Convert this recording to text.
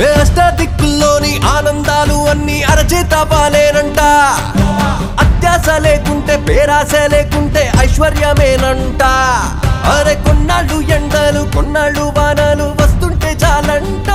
అష్టదిక్కుల్లోని ఆనందాలు అన్ని అరచేత పాలేనంట. అత్యాశ లేకుంటే పేరాశ లేకుంటే ఐశ్వర్యమేనంట. అరే కొన్నాళ్ళు ఎండలు కొన్నాళ్ళు వానలు వస్తుంటే చాలంట.